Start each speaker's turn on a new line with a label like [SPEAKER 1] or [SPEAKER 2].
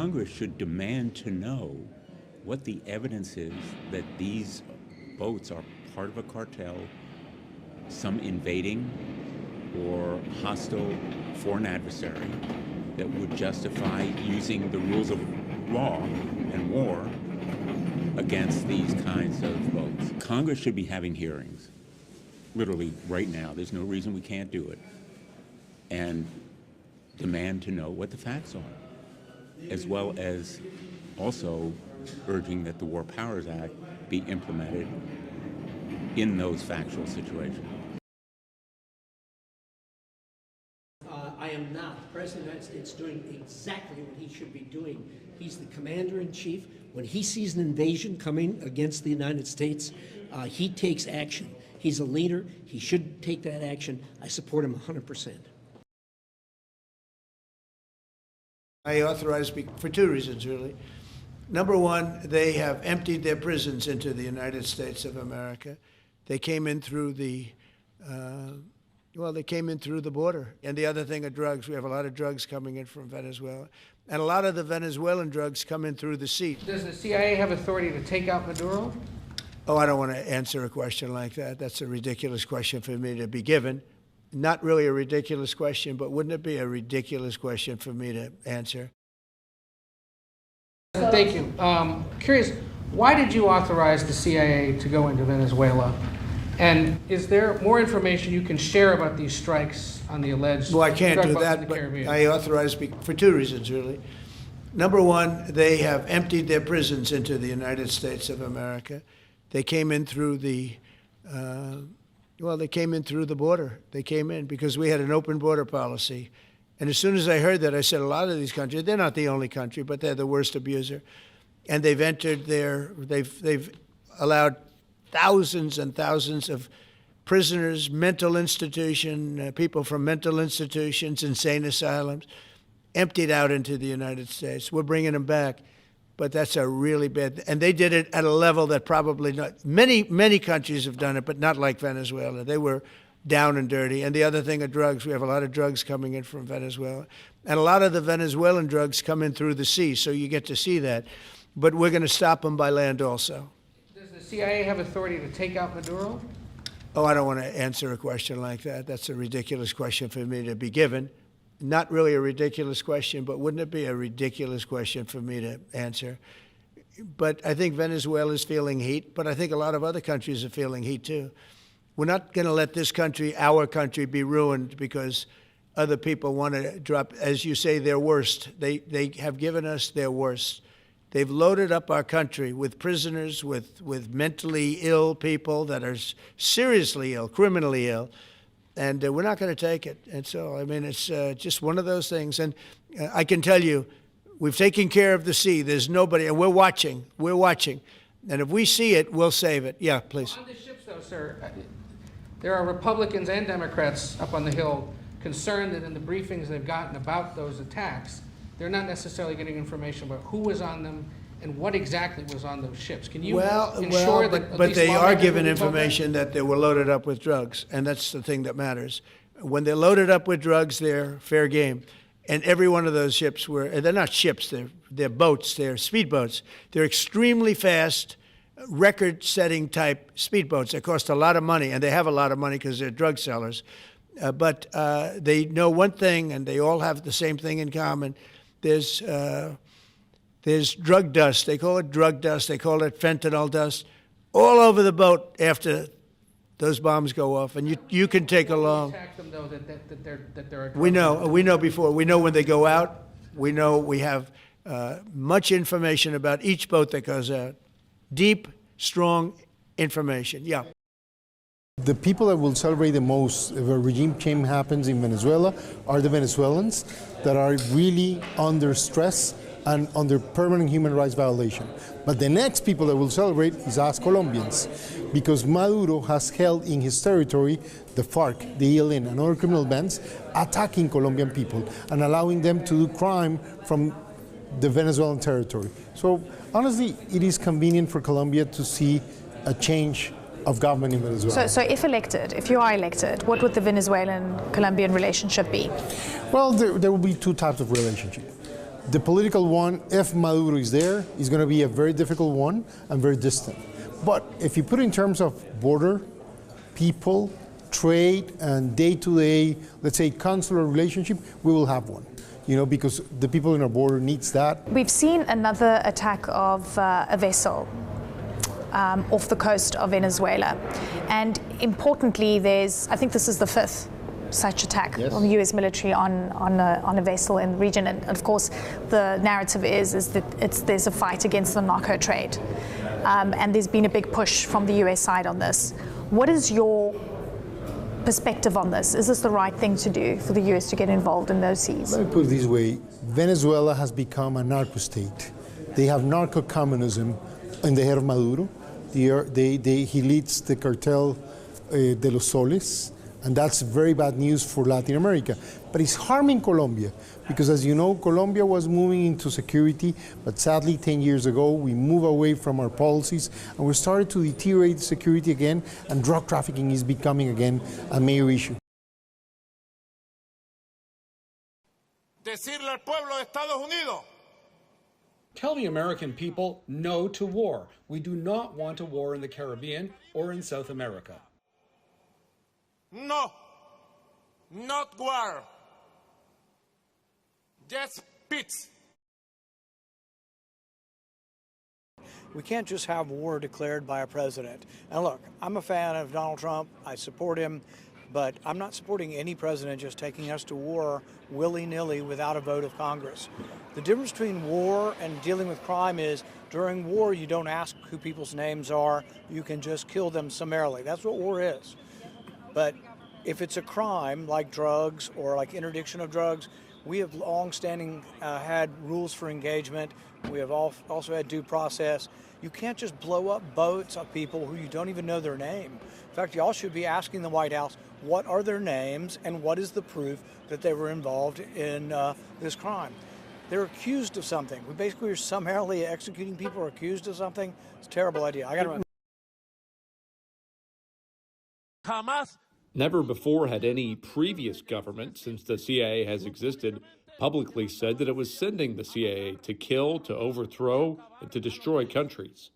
[SPEAKER 1] Congress should demand to know what the evidence is that these boats are part of a cartel, some invading or hostile foreign adversary that would justify using the rules of law and war against these kinds of boats. Congress should be having hearings, literally right now. There's no reason we can't do it. And demand to know what the facts are, as well as also urging that the War Powers Act be implemented in those factual situations.
[SPEAKER 2] I am not. The President of the United States doing exactly what he should be doing. He's the commander-in-chief. When he sees an invasion coming against the United States, he takes action. He's a leader. He should take that action. I support him 100%.
[SPEAKER 3] I authorize for two reasons, really. Number one, they have emptied their prisons into the United States of America. They came in through the border. And the other thing are drugs. We have a lot of drugs coming in from Venezuela. And a lot of the Venezuelan drugs come in through the sea.
[SPEAKER 4] Does the CIA have authority to take out Maduro?
[SPEAKER 3] Oh, I don't want to answer a question like that. That's a ridiculous question for me to be given. Not really a ridiculous question, but wouldn't it be a ridiculous question for me to answer?
[SPEAKER 4] Thank you. Curious, why did you authorize the CIA to go into Venezuela? And is there more information you can share about these strikes on the alleged
[SPEAKER 3] Well, I can't
[SPEAKER 4] drug
[SPEAKER 3] do
[SPEAKER 4] boats in
[SPEAKER 3] that,
[SPEAKER 4] the
[SPEAKER 3] but
[SPEAKER 4] Caribbean?
[SPEAKER 3] I authorize for two reasons, really. Number one, they have emptied their prisons into the United States of America. They came in through the border. They came in because we had an open border policy. And as soon as I heard that, I said, a lot of these countries, they're not the only country, but they're the worst abuser. And they've entered they've allowed thousands and thousands of prisoners, mental institution, people from mental institutions, insane asylums, emptied out into the United States. We're bringing them back. But that's a really bad, and they did it at a level that probably not, many countries have done it, but not like Venezuela. They were down and dirty. And the other thing are drugs. We have a lot of drugs coming in from Venezuela. And a lot of the Venezuelan drugs come in through the sea, so you get to see that. But we're going to stop them by land also.
[SPEAKER 4] Does the CIA have authority to take out Maduro?
[SPEAKER 3] Oh, I don't want to answer a question like that. That's a ridiculous question for me to be given. Not really a ridiculous question, but wouldn't it be a ridiculous question for me to answer? But I think Venezuela is feeling heat, but I think a lot of other countries are feeling heat too. We're not going to let this country, our country, be ruined because other people want to drop, as you say, their worst. They have given us their worst. They've loaded up our country with prisoners, with mentally ill people that are seriously ill, criminally ill. And we're not going to take it. And so, I mean, it's just one of those things. And I can tell you, we've taken care of the sea. There's nobody, and we're watching. We're watching. And if we see it, we'll save it. Yeah, please.
[SPEAKER 4] On the ships, though, sir, there are Republicans and Democrats up on the Hill concerned that in the briefings they've gotten about those attacks, they're not necessarily getting information about who was on them and what exactly was on those ships. Can you ensure that
[SPEAKER 3] but they are given information that they were loaded up with drugs, and that's the thing that matters. When they're loaded up with drugs, they're fair game. And every one of those ships they're not ships, they're boats, they're speedboats. They're extremely fast, record-setting type speedboats. They cost a lot of money, and they have a lot of money because they're drug sellers. But they know one thing, and they all have the same thing in common. There's drug dust. They call it drug dust. They call it fentanyl dust all over the boat after those bombs go off. And you can take along.
[SPEAKER 4] Attack them, though, that they're
[SPEAKER 3] We know before. We know when they go out. We know we have much information about each boat that goes out. Deep, strong information. Yeah.
[SPEAKER 5] The people that will celebrate the most if a regime change happens in Venezuela are the Venezuelans that are really under stress and under permanent human rights violation. But the next people that will celebrate is us Colombians, because Maduro has held in his territory the FARC, the ELN, and other criminal bands attacking Colombian people and allowing them to do crime from the Venezuelan territory. So honestly, it is convenient for Colombia to see a change of government in Venezuela.
[SPEAKER 6] So if you are elected, what would the Venezuelan-Colombian relationship be?
[SPEAKER 5] Well, there will be two types of relationship. The political one, if Maduro is there, is going to be a very difficult one and very distant. But if you put it in terms of border, people, trade, and day-to-day, let's say, consular relationship, we will have one. Because the people in our border needs that.
[SPEAKER 6] We've seen another attack of a vessel off the coast of Venezuela. And importantly, I think this is the fifth such attack on the U.S. military on a vessel in the region. And of course, the narrative is that there's a fight against the narco trade. And there's been a big push from the U.S. side on this. What is your perspective on this? Is this the right thing to do for the U.S. to get involved in those seas?
[SPEAKER 5] Let me put it this way. Venezuela has become a narco state. They have narco-communism in the head of Maduro. He leads the cartel de los Soles, and that's very bad news for Latin America. But it's harming Colombia, because as you know, Colombia was moving into security, but sadly 10 years ago we moved away from our policies and we started to deteriorate security again, and drug trafficking is becoming again a major issue.
[SPEAKER 7] Decirle al pueblo de Estados Unidos.
[SPEAKER 8] Tell the American people no to war. We do not want a war in the Caribbean or in South America.
[SPEAKER 7] No, not war. Just peace.
[SPEAKER 9] We can't just have war declared by a president. And look, I'm a fan of Donald Trump. I support him. But I'm not supporting any president just taking us to war willy-nilly without a vote of Congress. The difference between war and dealing with crime is during war you don't ask who people's names are. You can just kill them summarily. That's what war is. But if it's a crime like drugs or like interdiction of drugs, we have long-standing had rules for engagement. We have also had due process. You can't just blow up boats of people who you don't even know their name. In fact, y'all should be asking the White House, what are their names and what is the proof that they were involved in this crime? They're accused of something. We basically are summarily executing people who are accused of something. It's a terrible idea. I got to.
[SPEAKER 7] Jamás.
[SPEAKER 10] Never before had any previous government, since the CIA has existed, publicly said that it was sending the CIA to kill, to overthrow, and to destroy countries.